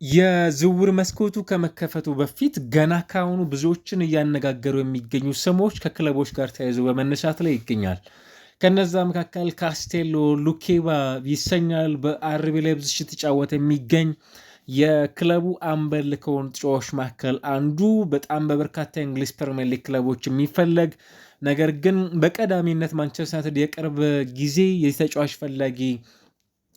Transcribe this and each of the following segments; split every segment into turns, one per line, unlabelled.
የዝውውር መስኮቱ ከመከፈቱ በፊት ገና ካሁኑ ብዙዎችን እያነጋገሩ የሚገኙ ስሞች ከክለቦች ጋር ተያይዞ በመነሳት ላይ ይገኛል። ከነዛ መካከል ካስቴሎ ሉኬባ ይሰኛል። በአርቢ ላይፕዚግ የተጫወተ የሚገኝ የክለቡ አምበል ከሆኑ ተጫዋቾች መካከል አንዱ በጣም በበርካታ የእንግሊዝ ፕሪሚየር ሊግ ክለቦች የሚፈለግ ነገር ግን በቀዳሚነት ማንቸስተር ዩናይትድ የቅርብ ጊዜ የተጫዋች ፈላጊ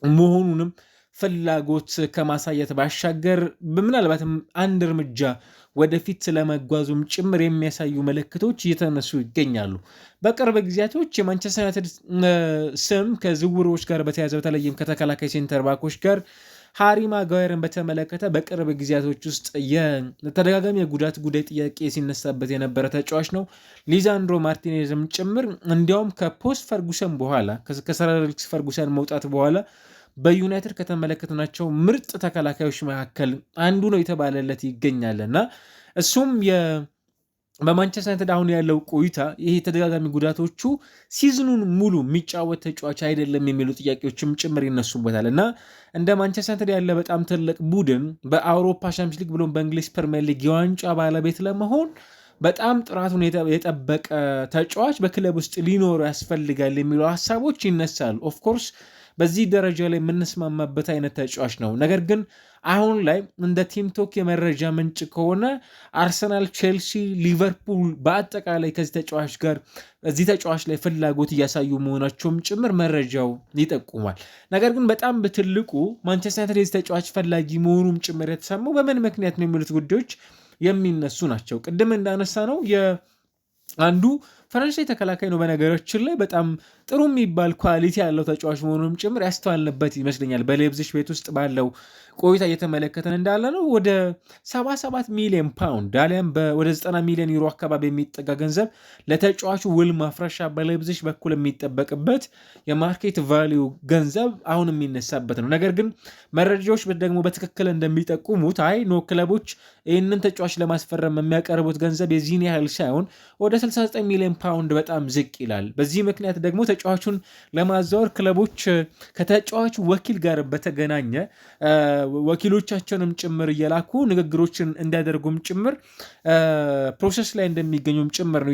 መሆኑንም ፍላጎት ከማሳየት ባሻገር ምናልባትም አንድ እርምጃ ወደፊት ስለመጓዙም ጭምር የሚያሳዩ ምልክቶች እየተነሱ ይገኛሉ። በቅርብ ጊዜያቶች የማንቸስተር ዩናይትድ ስም ከዝውውሮች ጋር በተያያዘ በተለይም ከተከላካይ ሴንተር ባኮች ጋር ሃሪ ማጓየርን በተመለከተ በቅርብ ጊዜያቶች ውስጥ የተደጋጋሚ የጉዳት ጉዳይ ጥያቄ ሲነሳበት የነበረ ተጫዋች ነው። ሊዛንድሮ ማርቲኔዝም ጭምር እንዲያውም ከፖስት ፈርጉሰን በኋላ ከሰር አሌክስ ፈርጉሰን መውጣት በኋላ በዩናይትድ ከተመለከትናቸው ምርጥ ተከላካዮች መካከል አንዱ ነው የተባለለት ይገኛል እና እሱም በማንቸስተር ዩናይትድ አሁን ያለው ቆይታ ይሄ ተደጋጋሚ ጉዳቶቹ ሲዝኑን ሙሉ የሚጫወት ተጫዋች አይደለም የሚሉ ጥያቄዎችም ጭምር ይነሱበታል እና እንደ ማንቸስተር ዩናይትድ ያለ በጣም ትልቅ ቡድን በአውሮፓ ቻምፒየንስ ሊግ ብሎም በእንግሊዝ ፕሪሚየር ሊግ የዋንጫ ባለቤት ለመሆን በጣም ጥራቱን የጠበቀ ተጫዋች በክለብ ውስጥ ሊኖሩ ያስፈልጋል የሚሉ ሀሳቦች ይነሳሉ። ኦፍኮርስ በዚህ ደረጃ ላይ የምንስማማበት አይነት ተጫዋች ነው። ነገር ግን አሁን ላይ እንደ ቲምቶክ የመረጃ ምንጭ ከሆነ አርሰናል፣ ቼልሲ፣ ሊቨርፑል በአጠቃላይ ከዚህ ተጫዋች ጋር እዚህ ተጫዋች ላይ ፍላጎት እያሳዩ መሆናቸውም ጭምር መረጃው ይጠቁማል። ነገር ግን በጣም በትልቁ ማንቸስተር ዩናይትድ የዚህ ተጫዋች ፈላጊ መሆኑም ጭምር የተሰማው በምን ምክንያት ነው የሚሉት ጉዳዮች የሚነሱ ናቸው። ቅድም እንዳነሳ ነው አንዱ ፈረንሳይ ተከላካይ ነው። በነገራችን ላይ በጣም ጥሩ የሚባል ኳሊቲ ያለው ተጫዋች መሆኑንም ጭምር ያስተዋልንበት ይመስለኛል። በሌብዚሽ ቤት ውስጥ ባለው ቆይታ እየተመለከተን እንዳለ ነው ወደ 77 ሚሊዮን ፓውንድ አሊያም ወደ 90 ሚሊዮን ዩሮ አካባቢ የሚጠጋ ገንዘብ ለተጫዋቹ ውል ማፍረሻ በሌብዚሽ በኩል የሚጠበቅበት የማርኬት ቫሊዩ ገንዘብ አሁን የሚነሳበት ነው። ነገር ግን መረጃዎች ደግሞ በትክክል እንደሚጠቁሙት ክለቦች ይህንን ተጫዋች ለማስፈረም የሚያቀርቡት ገንዘብ የዚህን ያህል ሳይሆን ወደ 69 ሚሊዮን ፓውንድ በጣም ዝቅ ይላል። በዚህ ምክንያት ደግሞ ተጫዋቹን ለማዛወር ክለቦች ከተጫዋቹ ወኪል ጋር በተገናኘ ወኪሎቻቸውንም ጭምር እየላኩ ንግግሮችን እንዲያደርጉም ጭምር ፕሮሰስ ላይ እንደሚገኙም ጭምር ነው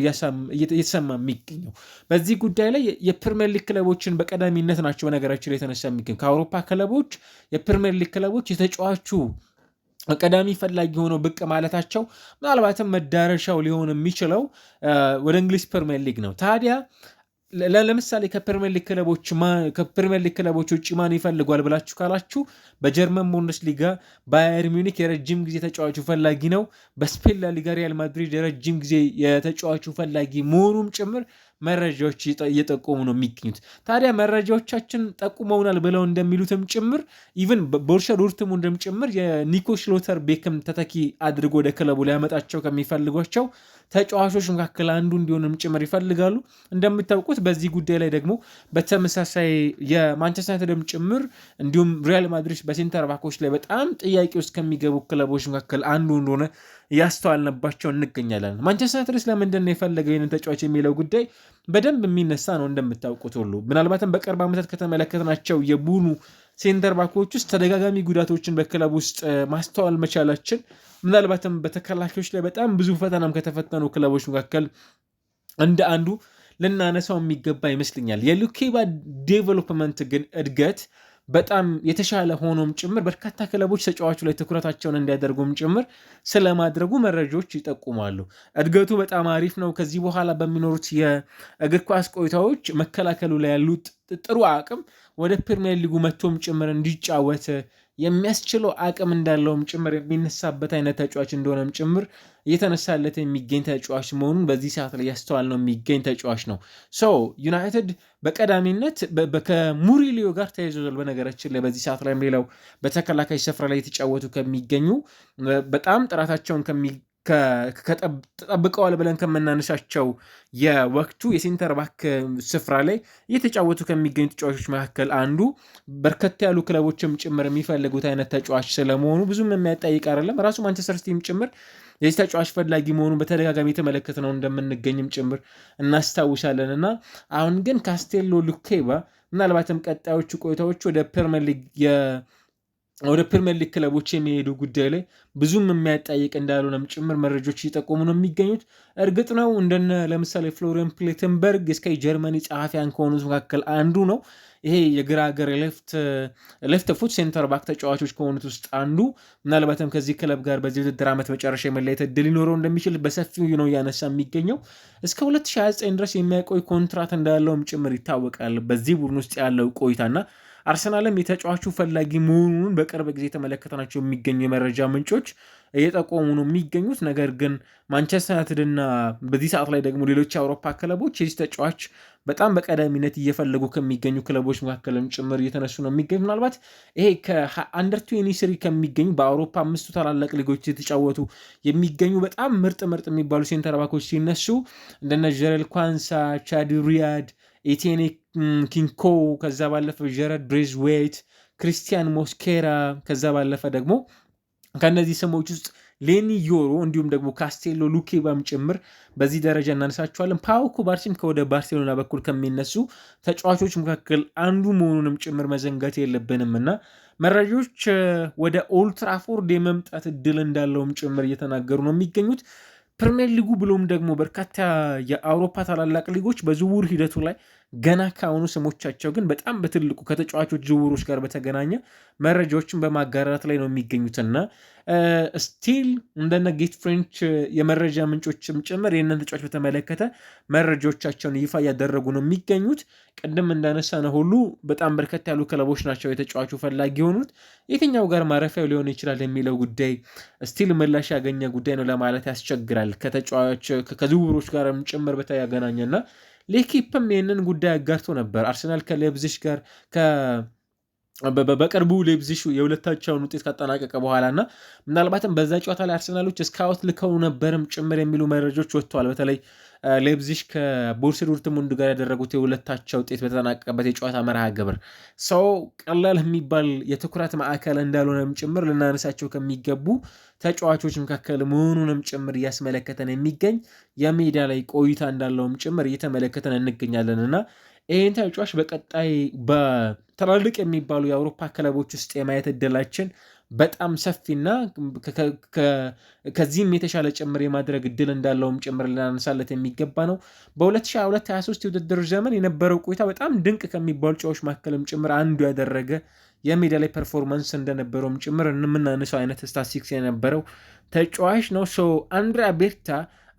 እየተሰማ የሚገኘው። በዚህ ጉዳይ ላይ የፕሪሚየር ሊግ ክለቦችን በቀዳሚነት ናቸው በነገራችን ላይ የተነሳ የሚገኙ ከአውሮፓ ክለቦች የፕሪሚየር ሊግ ክለቦች የተጫዋቹ ቀዳሚ ፈላጊ ሆነው ብቅ ማለታቸው ምናልባትም መዳረሻው ሊሆን የሚችለው ወደ እንግሊዝ ፕሪሚየር ሊግ ነው። ታዲያ ለምሳሌ ከፕሪሚየር ሊግ ክለቦች ውጭ ማን ይፈልጓል ብላችሁ ካላችሁ በጀርመን ቡንደስሊጋ ባየር ሚዩኒክ የረጅም ጊዜ ተጫዋቹ ፈላጊ ነው። በስፔን ላሊጋ ሪያል ማድሪድ የረጅም ጊዜ የተጫዋቹ ፈላጊ መሆኑም ጭምር መረጃዎች እየጠቆሙ ነው የሚገኙት። ታዲያ መረጃዎቻችን ጠቁመውናል ብለው እንደሚሉትም ጭምር ኢቭን ቦሩሲያ ዶርትሙንድም ጭምር የኒኮ ሽሎተር ቤክም ተተኪ አድርጎ ወደ ክለቡ ሊያመጣቸው ከሚፈልጓቸው ተጫዋቾች መካከል አንዱ እንዲሆንም ጭምር ይፈልጋሉ። እንደምታውቁት በዚህ ጉዳይ ላይ ደግሞ በተመሳሳይ የማንቸስተር ዩናይትድም ጭምር እንዲሁም ሪያል ማድሪድ በሴንተር ባኮች ላይ በጣም ጥያቄ ውስጥ ከሚገቡ ክለቦች መካከል አንዱ እንደሆነ እያስተዋልንባቸው እንገኛለን። ማንቸስተር ዩናይትድ ስለምንድን ነው የፈለገው ይህንን ተጫዋች የሚለው ጉዳይ በደንብ የሚነሳ ነው። እንደምታውቁት ሁሉ ምናልባትም በቅርብ ዓመታት ከተመለከትናቸው የቡድኑ ሴንተር ባኮች ውስጥ ተደጋጋሚ ጉዳቶችን በክለብ ውስጥ ማስተዋል መቻላችን ምናልባትም በተከላካዮች ላይ በጣም ብዙ ፈተናም ከተፈተኑ ክለቦች መካከል እንደ አንዱ ልናነሳው የሚገባ ይመስለኛል። የሉኬባ ዴቨሎፕመንት ግን እድገት በጣም የተሻለ ሆኖም ጭምር በርካታ ክለቦች ተጫዋቹ ላይ ትኩረታቸውን እንዲያደርጉም ጭምር ስለማድረጉ መረጃዎች ይጠቁማሉ። እድገቱ በጣም አሪፍ ነው። ከዚህ በኋላ በሚኖሩት የእግር ኳስ ቆይታዎች መከላከሉ ላይ ያሉት ጥሩ አቅም ወደ ፕሪሚየር ሊጉ መጥቶም ጭምር እንዲጫወት የሚያስችለው አቅም እንዳለውም ጭምር የሚነሳበት አይነት ተጫዋች እንደሆነም ጭምር እየተነሳለት የሚገኝ ተጫዋች መሆኑን በዚህ ሰዓት ላይ ያስተዋል ነው የሚገኝ ተጫዋች ነው። ዩናይትድ በቀዳሚነት ከሙሪሊዮ ጋር ተያይዟል። በነገራችን ላይ በዚህ ሰዓት ላይ ሌላው በተከላካይ ስፍራ ላይ የተጫወቱ ከሚገኙ በጣም ጥራታቸውን ተጠብቀዋል ብለን ከምናነሳቸው የወቅቱ የሴንተር ባክ ስፍራ ላይ እየተጫወቱ ከሚገኙ ተጫዋቾች መካከል አንዱ በርከት ያሉ ክለቦችም ጭምር የሚፈልጉት አይነት ተጫዋች ስለመሆኑ ብዙም የሚያጠይቅ አይደለም። ራሱ ማንቸስተር ሲቲም ጭምር የዚህ ተጫዋች ፈላጊ መሆኑን በተደጋጋሚ የተመለከት ነው እንደምንገኝም ጭምር እናስታውሳለን። እና አሁን ግን ካስቴሎ ሉኬባ ምናልባትም ቀጣዮቹ ቆይታዎች ወደ ፕሪሚየር ሊግ ወደ ፕሪሚየር ሊግ ክለቦች የሚሄዱ ጉዳይ ላይ ብዙም የሚያጠያይቅ እንዳልሆነም ጭምር መረጃዎች እየጠቆሙ ነው የሚገኙት። እርግጥ ነው እንደነ ለምሳሌ ፍሎሪያን ፕሌተንበርግ የስካይ ጀርመኒ ጸሐፊያን ከሆኑት መካከል አንዱ ነው። ይሄ የግራ ሀገር ሌፍት ፉት ሴንተር ባክ ተጫዋቾች ከሆኑት ውስጥ አንዱ ምናልባትም ከዚህ ክለብ ጋር በዚህ ውድድር ዓመት መጨረሻ የመለየት እድል ሊኖረው እንደሚችል በሰፊው ነው እያነሳ የሚገኘው። እስከ 2029 ድረስ የሚያቆይ ኮንትራት እንዳለውም ጭምር ይታወቃል በዚህ ቡድን ውስጥ ያለው ቆይታና አርሰናልም የተጫዋቹ ፈላጊ መሆኑን በቅርብ ጊዜ የተመለከተናቸው የሚገኙ የመረጃ ምንጮች እየጠቆሙ ነው የሚገኙት። ነገር ግን ማንቸስተር ዩናይትድ እና በዚህ ሰዓት ላይ ደግሞ ሌሎች የአውሮፓ ክለቦች የዚህ ተጫዋች በጣም በቀዳሚነት እየፈለጉ ከሚገኙ ክለቦች መካከልም ጭምር እየተነሱ ነው የሚገኙ። ምናልባት ይሄ ከአንደር 23 ከሚገኙ በአውሮፓ 5 ታላላቅ ሊጎች የተጫወቱ የሚገኙ በጣም ምርጥ የሚባሉ ሴንተር ባኮች ሲነሱ እንደነ ጀረል ኳንሳ፣ ቻዲ ሪያድ፣ ኤቴኔ ኪንኮ፣ ከዛ ባለፈ ጀረድ ብሬዝዌይት፣ ክሪስቲያን ሞስኬራ፣ ከዛ ባለፈ ደግሞ ከእነዚህ ስሞች ውስጥ ሌኒ ዮሮ እንዲሁም ደግሞ ካስቴሎ ሉኬባም ጭምር በዚህ ደረጃ እናነሳቸዋለን። ፓው ኩባርሲም ከወደ ባርሴሎና በኩል ከሚነሱ ተጫዋቾች መካከል አንዱ መሆኑንም ጭምር መዘንጋት የለብንም እና መረጃዎች ወደ ኦልትራፎርድ የመምጣት እድል እንዳለውም ጭምር እየተናገሩ ነው የሚገኙት። ፕሪሚየር ሊጉ ብሎም ደግሞ በርካታ የአውሮፓ ታላላቅ ሊጎች በዝውውር ሂደቱ ላይ ገና ካሁኑ ስሞቻቸው ግን በጣም በትልቁ ከተጫዋቾች ዝውውሮች ጋር በተገናኘ መረጃዎችን በማጋራት ላይ ነው የሚገኙትና ስቲል እንደነ ጌት ፍሬንች የመረጃ ምንጮችም ጭምር ይህንን ተጫዋች በተመለከተ መረጃዎቻቸውን ይፋ እያደረጉ ነው የሚገኙት። ቅድም እንዳነሳ ነው ሁሉ በጣም በርከት ያሉ ክለቦች ናቸው የተጫዋቹ ፈላጊ የሆኑት። የትኛው ጋር ማረፊያው ሊሆን ይችላል የሚለው ጉዳይ ስቲል ምላሽ ያገኘ ጉዳይ ነው ለማለት ያስቸግራል። ከተጫዋች ከዝውውሮች ጋርም ጭምር በተገናኘና ሌኪፕም ይህንን ጉዳይ አጋርቶ ነበር። አርሰናል ከሌብዚሽ ጋር በቅርቡ ሌብዚሽ የሁለታቸውን ውጤት ካጠናቀቀ በኋላ እና ምናልባትም በዛ ጨዋታ ላይ አርሰናሎች ስካውት ልከው ነበርም ጭምር የሚሉ መረጃዎች ወጥተዋል። በተለይ ሌብዚሽ ከቦሩሲያ ዶርትሙንድ ጋር ያደረጉት የሁለታቸው ውጤት በተጠናቀቀበት የጨዋታ መርሃ ግብር ሰው ቀላል የሚባል የትኩረት ማዕከል እንዳልሆነም ጭምር ልናነሳቸው ከሚገቡ ተጫዋቾች መካከል መሆኑንም ጭምር እያስመለከተን የሚገኝ የሜዳ ላይ ቆይታ እንዳለውም ጭምር እየተመለከተን እንገኛለን እና ይህን ተጫዋች በቀጣይ በትላልቅ የሚባሉ የአውሮፓ ክለቦች ውስጥ የማየት እድላችን በጣም ሰፊና ከዚህም የተሻለ ጭምር የማድረግ እድል እንዳለውም ጭምር ልናነሳለት የሚገባ ነው። በ2022/23 የውድድር ዘመን የነበረው ቆይታ በጣም ድንቅ ከሚባሉ ጨዋቾች መካከልም ጭምር አንዱ ያደረገ የሜዳ ላይ ፐርፎርማንስ እንደነበረውም ጭምር የምናነሳው አይነት ስታቲስቲክስ የነበረው ተጫዋች ነው። አንድሪያ ቤርታ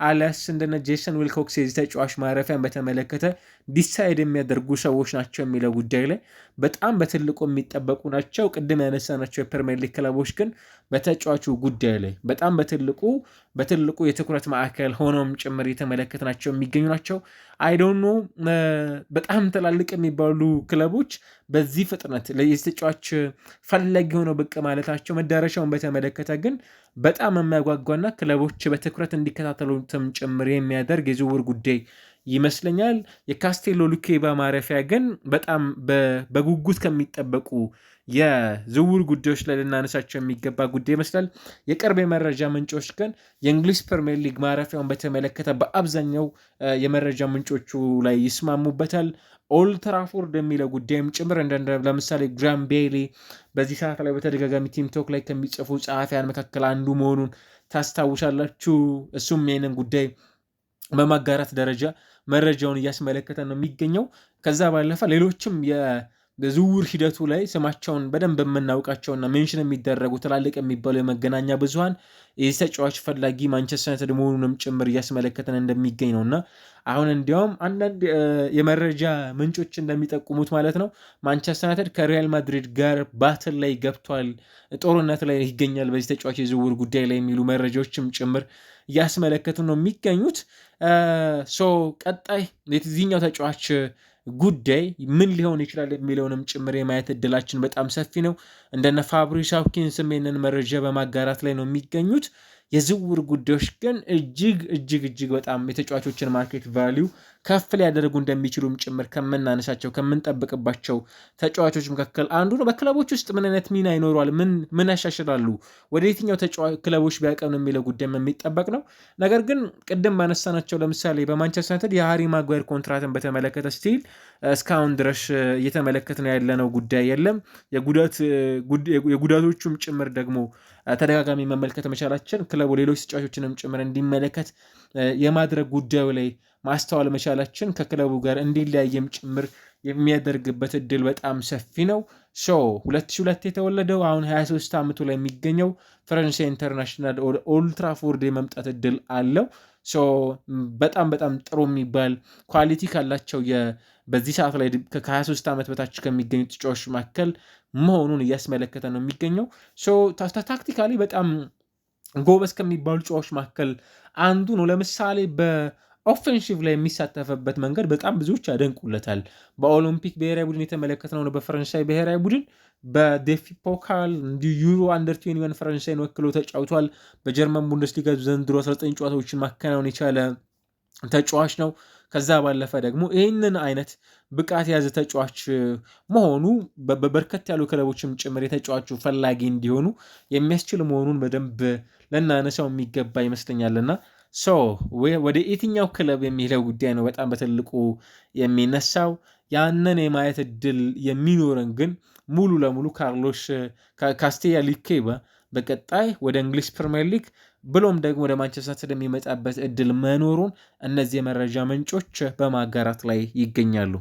አሊያስ እንደነ ጄሰን ዊልኮክስ የዚህ ተጫዋች ማረፊያን በተመለከተ ዲሳይድ የሚያደርጉ ሰዎች ናቸው የሚለው ጉዳይ ላይ በጣም በትልቁ የሚጠበቁ ናቸው። ቅድም ያነሳናቸው የፕሪሚየር ሊግ ክለቦች ግን በተጫዋቹ ጉዳይ ላይ በጣም በትልቁ የትኩረት ማዕከል ሆኖም ጭምር የተመለከትናቸው የሚገኙ ናቸው። አይዶኖ በጣም ትላልቅ የሚባሉ ክለቦች በዚህ ፍጥነት ለዚህ ተጫዋች ፈላጊ ሆነው ብቅ ማለታቸው መዳረሻውን በተመለከተ ግን በጣም የሚያጓጓና ክለቦች በትኩረት እንዲከታተሉትም ጭምር የሚያደርግ የዝውውር ጉዳይ ይመስለኛል። የካስቴሎ ሉኬባ ማረፊያ ግን በጣም በጉጉት ከሚጠበቁ የዝውውር ጉዳዮች ላይ ልናነሳቸው የሚገባ ጉዳይ ይመስላል። የቅርብ የመረጃ ምንጮች ግን የእንግሊዝ ፕሪሚየር ሊግ ማረፊያውን በተመለከተ በአብዛኛው የመረጃ ምንጮቹ ላይ ይስማሙበታል። ኦልትራፎርድ የሚለው ጉዳይም ጭምር ለምሳሌ ግራም ቤሊ በዚህ ሰዓት ላይ በተደጋጋሚ ቲምቶክ ላይ ከሚጽፉ ጸሐፊያን መካከል አንዱ መሆኑን ታስታውሳላችሁ። እሱም ይህንን ጉዳይ በማጋራት ደረጃ መረጃውን እያስመለከተ ነው የሚገኘው። ከዛ ባለፈ ሌሎችም በዝውውር ሂደቱ ላይ ስማቸውን በደንብ የምናውቃቸውና ሜንሽን የሚደረጉ ትላልቅ የሚባሉ የመገናኛ ብዙሃን የዚህ ተጫዋች ፈላጊ ማንቸስተር ዩናይትድ መሆኑንም ጭምር እያስመለከተን እንደሚገኝ ነው እና አሁን እንዲያውም አንዳንድ የመረጃ ምንጮች እንደሚጠቁሙት ማለት ነው ማንቸስተር ዩናይትድ ከሪያል ማድሪድ ጋር ባትል ላይ ገብቷል፣ ጦርነት ላይ ይገኛል በዚህ ተጫዋች የዝውውር ጉዳይ ላይ የሚሉ መረጃዎችም ጭምር እያስመለከቱ ነው የሚገኙት። ቀጣይ የዚህኛው ተጫዋች ጉዳይ ምን ሊሆን ይችላል የሚለውንም ጭምር የማየት እድላችን በጣም ሰፊ ነው። እንደነ ፋብሪስ ሃውኪንስም ይህንን መረጃ በማጋራት ላይ ነው የሚገኙት። የዝውውር ጉዳዮች ግን እጅግ በጣም የተጫዋቾችን ማርኬት ቫሊዩ ከፍ ሊያደርጉ እንደሚችሉም ጭምር ከምናነሳቸው ከምንጠብቅባቸው ተጫዋቾች መካከል አንዱ ነው። በክለቦች ውስጥ ምን አይነት ሚና ይኖረዋል? ምን ያሻሽላሉ? ወደ የትኛው ክለቦች ቢያቀኑ የሚለው ጉዳይ የሚጠበቅ ነው። ነገር ግን ቅድም ባነሳናቸው ለምሳሌ በማንቸስተር ዩናይትድ የሃሪ ማጓየር ኮንትራትን በተመለከተ ስቲል እስካሁን ድረስ እየተመለከት ነው ያለነው ጉዳይ የለም። የጉዳቶቹም ጭምር ደግሞ ተደጋጋሚ መመልከት መቻላችን ክለቡ ሌሎች ተጫዋቾችንም ጭምር እንዲመለከት የማድረግ ጉዳዩ ላይ ማስተዋል መቻላችን ከክለቡ ጋር እንዲለያየም ጭምር የሚያደርግበት እድል በጣም ሰፊ ነው። 2002 የተወለደው አሁን 23 ዓመቱ ላይ የሚገኘው ፈረንሳይ ኢንተርናሽናል ኦልትራፎርድ የመምጣት እድል አለው። በጣም ጥሩ የሚባል ኳሊቲ ካላቸው በዚህ ሰዓት ላይ ከ23 ዓመት በታች ከሚገኙ ተጫዋቾች መካከል መሆኑን እያስመለከተ ነው የሚገኘው። ታክቲካሊ በጣም ጎበዝ ከሚባሉ ተጫዋቾች መካከል አንዱ ነው። ለምሳሌ በኦፌንሲቭ ላይ የሚሳተፍበት መንገድ በጣም ብዙዎች ያደንቁለታል። በኦሎምፒክ ብሔራዊ ቡድን የተመለከትነው ነው። በፈረንሳይ ብሔራዊ ቡድን በዴፊ ፖካል እንዲሁ ዩሮ አንደር 21 ፈረንሳይን ወክሎ ተጫውቷል። በጀርመን ቡንደስሊጋ ዘንድሮ 19 ጨዋታዎችን ማከናወን የቻለ ተጫዋች ነው። ከዛ ባለፈ ደግሞ ይህንን አይነት ብቃት የያዘ ተጫዋች መሆኑ በበርከት ያሉ ክለቦችም ጭምር የተጫዋቹ ፈላጊ እንዲሆኑ የሚያስችል መሆኑን በደንብ ልናነሳው የሚገባ ይመስለኛልና ወደ የትኛው ክለብ የሚለው ጉዳይ ነው በጣም በትልቁ የሚነሳው። ያንን የማየት እድል የሚኖረን ግን ሙሉ ለሙሉ ካርሎስ ካስቴያ ሊኬባ በቀጣይ ወደ እንግሊዝ ፕሪሚየር ሊግ ብሎም ደግሞ ወደ ማንቸስተር የሚመጣበት እድል መኖሩን እነዚህ የመረጃ ምንጮች በማጋራት ላይ ይገኛሉ።